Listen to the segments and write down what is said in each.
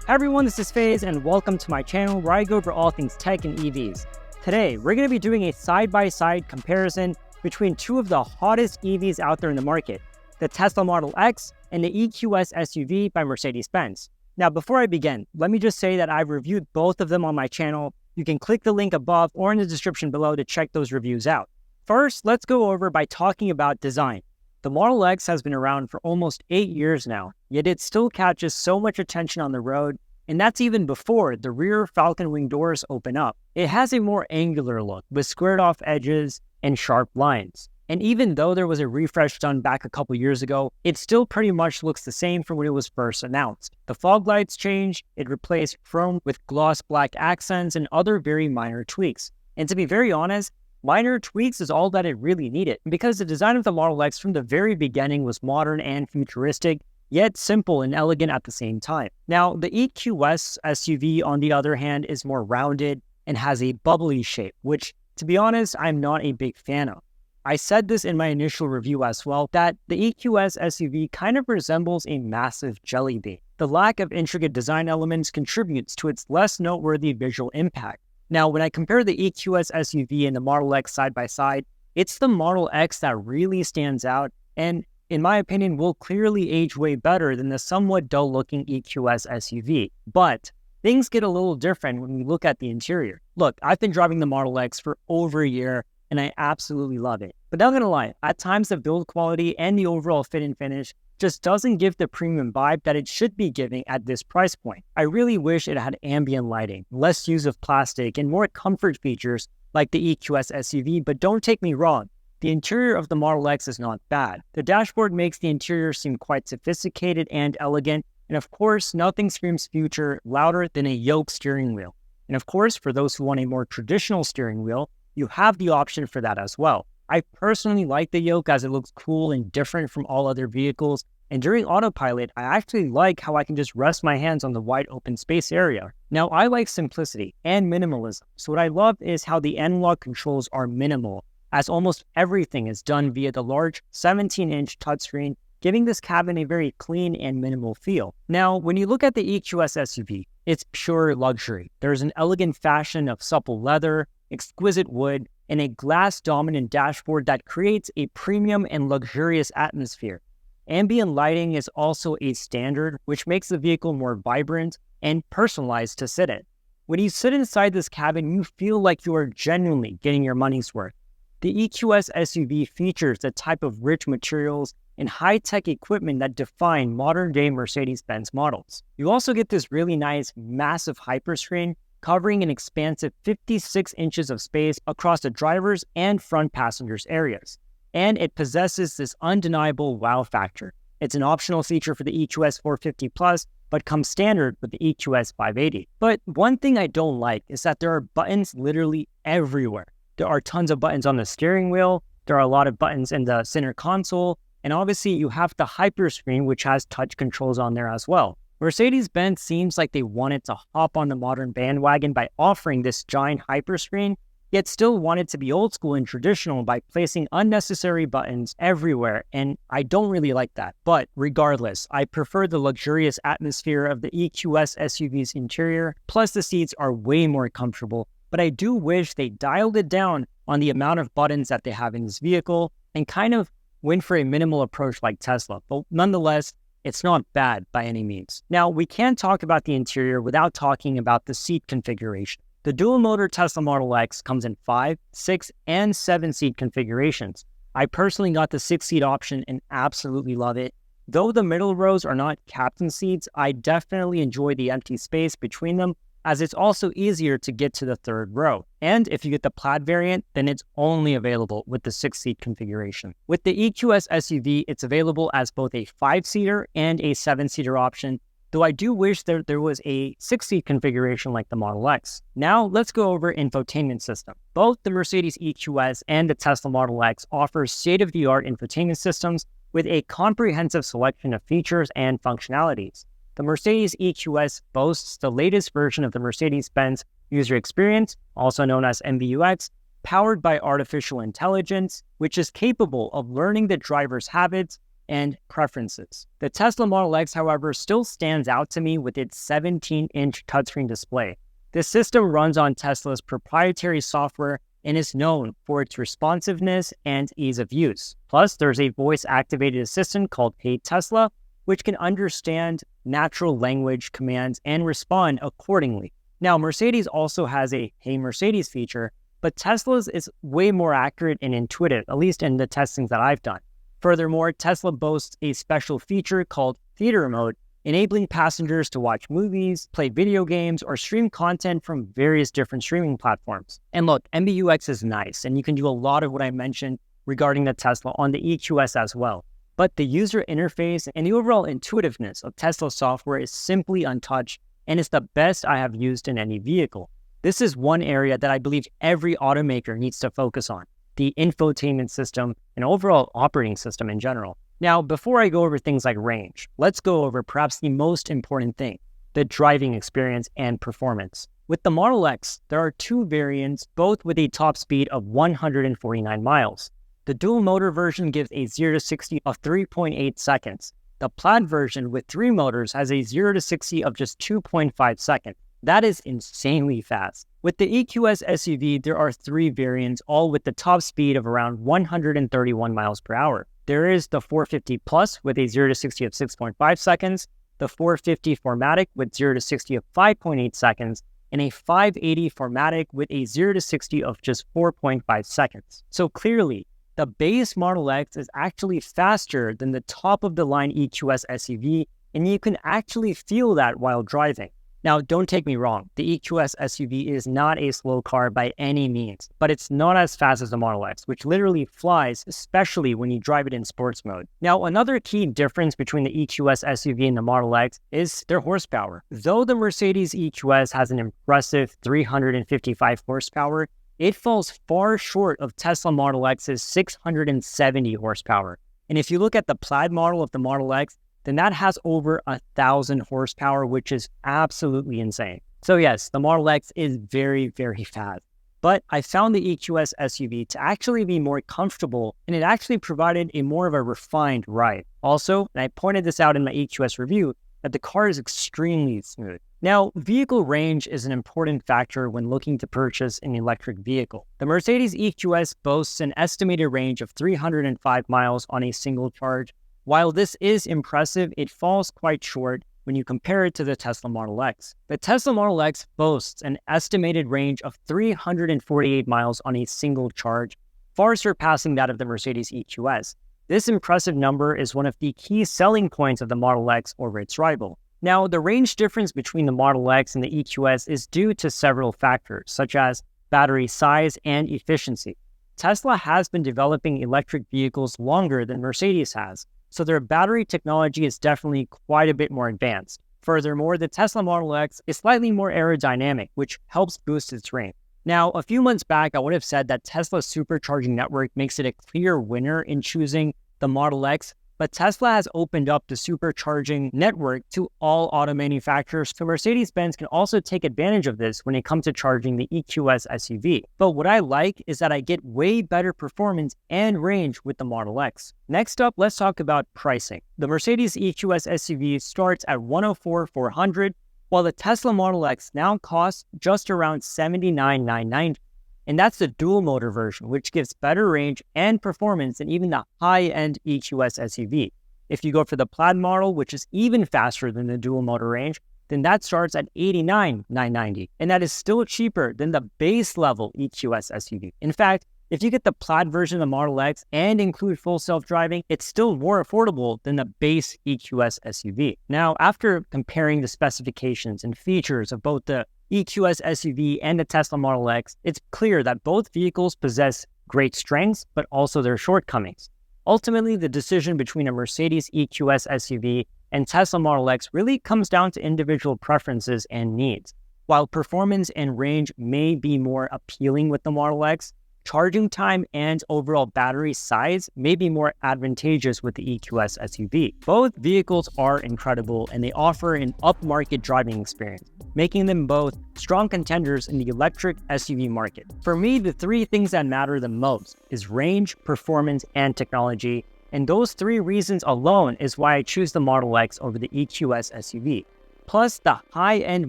Hi everyone, this is Faiz and welcome to my channel where I go over all things tech and EVs. Today, we're going to be doing a side-by-side comparison between two of the hottest EVs out there in the market, the Tesla Model X and the EQS SUV by Mercedes Benz. Now, before I begin, let me just say that I've reviewed both of them on my channel. You can click the link above or in the description below to check those reviews out. First, let's go over by talking about design. The Model X has been around for almost 8 years now, yet it still catches so much attention on the road, and that's even before the rear Falcon Wing doors open up. It has a more angular look with squared off edges and sharp lines. And even though there was a refresh done back a couple years ago, it still pretty much looks the same from when it was first announced. The fog lights changed, it replaced chrome with gloss black accents and other very minor tweaks. And to be very honest, minor tweaks is all that it really needed, because the design of the Model X from the very beginning was modern and futuristic, yet simple and elegant at the same time. Now, the EQS SUV, on the other hand, is more rounded and has a bubbly shape, which, to be honest, I'm not a big fan of. I said this in my initial review as well, that the EQS SUV kind of resembles a massive jelly bean. The lack of intricate design elements contributes to its less noteworthy visual impact. Now, when I compare the EQS SUV and the Model X side by side, it's the Model X that really stands out and, in my opinion, will clearly age way better than the somewhat dull-looking EQS SUV. But things get a little different when we look at the interior. Look, I've been driving the Model X for over a year, and I absolutely love it. But not gonna lie, at times the build quality and the overall fit and finish just doesn't give the premium vibe that it should be giving at this price point. I really wish it had ambient lighting, less use of plastic, and more comfort features like the EQS SUV, but don't take me wrong, the interior of the Model X is not bad. The dashboard makes the interior seem quite sophisticated and elegant, and of course, nothing screams future louder than a yoke steering wheel. And of course, for those who want a more traditional steering wheel, you have the option for that as well. I personally like the yoke as it looks cool and different from all other vehicles, and during autopilot, I actually like how I can just rest my hands on the wide open space area. Now, I like simplicity and minimalism, so what I love is how the analog controls are minimal, as almost everything is done via the large 17-inch touchscreen, giving this cabin a very clean and minimal feel. Now, when you look at the EQS SUV, it's pure luxury. There's an elegant fashion of supple leather, exquisite wood, and a glass-dominant dashboard that creates a premium and luxurious atmosphere. Ambient lighting is also a standard, which makes the vehicle more vibrant and personalized to sit in. When you sit inside this cabin, you feel like you are genuinely getting your money's worth. The EQS SUV features the type of rich materials and high-tech equipment that define modern-day Mercedes-Benz models. You also get this really nice, massive hyperscreen covering an expansive 56 inches of space across the driver's and front passengers' areas. And it possesses this undeniable wow factor. It's an optional feature for the EQS 450 Plus, but comes standard with the EQS 580. But one thing I don't like is that there are buttons literally everywhere. There are tons of buttons on the steering wheel, there are a lot of buttons in the center console, and obviously you have the hyperscreen, which has touch controls on there as well. Mercedes-Benz seems like they wanted to hop on the modern bandwagon by offering this giant hyperscreen, yet still wanted to be old school and traditional by placing unnecessary buttons everywhere, and I don't really like that. But regardless, I prefer the luxurious atmosphere of the EQS SUV's interior, plus the seats are way more comfortable, but I do wish they dialed it down on the amount of buttons that they have in this vehicle and kind of went for a minimal approach like Tesla, but nonetheless, it's not bad by any means. Now, we can't talk about the interior without talking about the seat configuration. The dual-motor Tesla Model X comes in 5, 6, and 7-seat configurations. I personally got the 6-seat option and absolutely love it. Though the middle rows are not captain seats, I definitely enjoy the empty space between them, as it's also easier to get to the third row. And if you get the plaid variant, then it's only available with the 6-seat configuration. With the EQS SUV, it's available as both a 5-seater and a 7-seater option, though I do wish there was a 6-seat configuration like the Model X. Now, let's go over infotainment system. Both the Mercedes EQS and the Tesla Model X offer state-of-the-art infotainment systems with a comprehensive selection of features and functionalities. The Mercedes EQS boasts the latest version of the Mercedes-Benz user experience, also known as MBUX, powered by artificial intelligence, which is capable of learning the driver's habits and preferences. The Tesla Model X, however, still stands out to me with its 17-inch touchscreen display. This system runs on Tesla's proprietary software and is known for its responsiveness and ease of use. Plus, there's a voice-activated assistant called Hey Tesla, which can understand natural language commands and respond accordingly. Now, Mercedes also has a Hey Mercedes feature, but Tesla's is way more accurate and intuitive, at least in the testings that I've done. Furthermore, Tesla boasts a special feature called Theater Mode, enabling passengers to watch movies, play video games, or stream content from various different streaming platforms. And look, MBUX is nice, and you can do a lot of what I mentioned regarding the Tesla on the EQS as well. But the user interface and the overall intuitiveness of Tesla software is simply untouched, and it's the best I have used in any vehicle. This is one area that I believe every automaker needs to focus on, the infotainment system and overall operating system in general. Now, before I go over things like range, let's go over perhaps the most important thing, the driving experience and performance. With the Model X, there are two variants, both with a top speed of 149 miles. The dual motor version gives a 0 to 60 of 3.8 seconds. The plaid version with 3 motors has a 0 to 60 of just 2.5 seconds. That is insanely fast. With the EQS SUV, there are 3 variants, all with the top speed of around 131 miles per hour. There is the 450 Plus with a 0 to 60 of 6.5 seconds, the 450 4MATIC with 0 to 60 of 5.8 seconds, and a 580 4MATIC with a 0 to 60 of just 4.5 seconds. So clearly, the base Model X is actually faster than the top-of-the-line EQS SUV, and you can actually feel that while driving. Now, don't take me wrong, the EQS SUV is not a slow car by any means, but it's not as fast as the Model X, which literally flies, especially when you drive it in sports mode. Now, another key difference between the EQS SUV and the Model X is their horsepower. Though the Mercedes EQS has an impressive 355 horsepower, it falls far short of Tesla Model X's 670 horsepower. And if you look at the plaid model of the Model X, then that has over 1,000 horsepower, which is absolutely insane. So yes, the Model X is very, very fast. But I found the EQS SUV to actually be more comfortable, and it actually provided a more of a refined ride. Also, and I pointed this out in my EQS review, that the car is extremely smooth. Now, vehicle range is an important factor when looking to purchase an electric vehicle. The Mercedes EQS boasts an estimated range of 305 miles on a single charge. While this is impressive, it falls quite short when you compare it to the Tesla Model X. The Tesla Model X boasts an estimated range of 348 miles on a single charge, far surpassing that of the Mercedes EQS. This impressive number is one of the key selling points of the Model X over its rival. Now, the range difference between the Model X and the EQS is due to several factors, such as battery size and efficiency. Tesla has been developing electric vehicles longer than Mercedes has, so their battery technology is definitely quite a bit more advanced. Furthermore, the Tesla Model X is slightly more aerodynamic, which helps boost its range. Now, a few months back, I would have said that Tesla's supercharging network makes it a clear winner in choosing the Model X, but Tesla has opened up the supercharging network to all auto manufacturers, so Mercedes Benz can also take advantage of this when it comes to charging the EQS SUV. But what I like is that I get way better performance and range with the Model X. Next up, let's talk about pricing. The Mercedes EQS SUV starts at $104,400, while the Tesla Model X now costs just around $79,990. And that's the dual motor version, which gives better range and performance than even the high-end EQS SUV. If you go for the plaid model, which is even faster than the dual motor range, then that starts at $89,990. And that is still cheaper than the base level EQS SUV. In fact, if you get the plaid version of the Model X and include full self-driving, it's still more affordable than the base EQS SUV. Now, after comparing the specifications and features of both the EQS SUV and the Tesla Model X, it's clear that both vehicles possess great strengths, but also their shortcomings. Ultimately, the decision between a Mercedes EQS SUV and Tesla Model X really comes down to individual preferences and needs. While performance and range may be more appealing with the Model X, charging time and overall battery size may be more advantageous with the EQS SUV. Both vehicles are incredible and they offer an upmarket driving experience, making them both strong contenders in the electric SUV market. For me, the 3 things that matter the most is range, performance, and technology, And those 3 reasons alone is why I choose the Model X over the EQS SUV. Plus, the high-end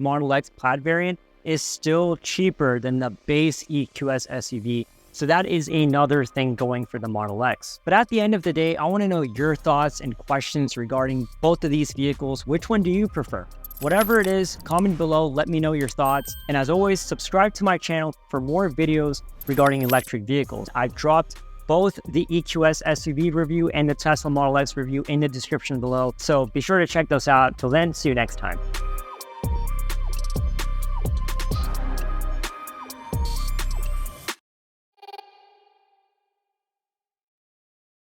Model X Plaid variant is still cheaper than the base EQS SUV, so that is another thing going for the Model X. But at the end of the day, I want to know your thoughts and questions regarding both of these vehicles. Which one do you prefer? Whatever it is, comment below, let me know your thoughts. And as always, subscribe to my channel for more videos regarding electric vehicles. I've dropped both the EQS SUV review and the Tesla Model X review in the description below, so be sure to check those out. Till then, see you next time.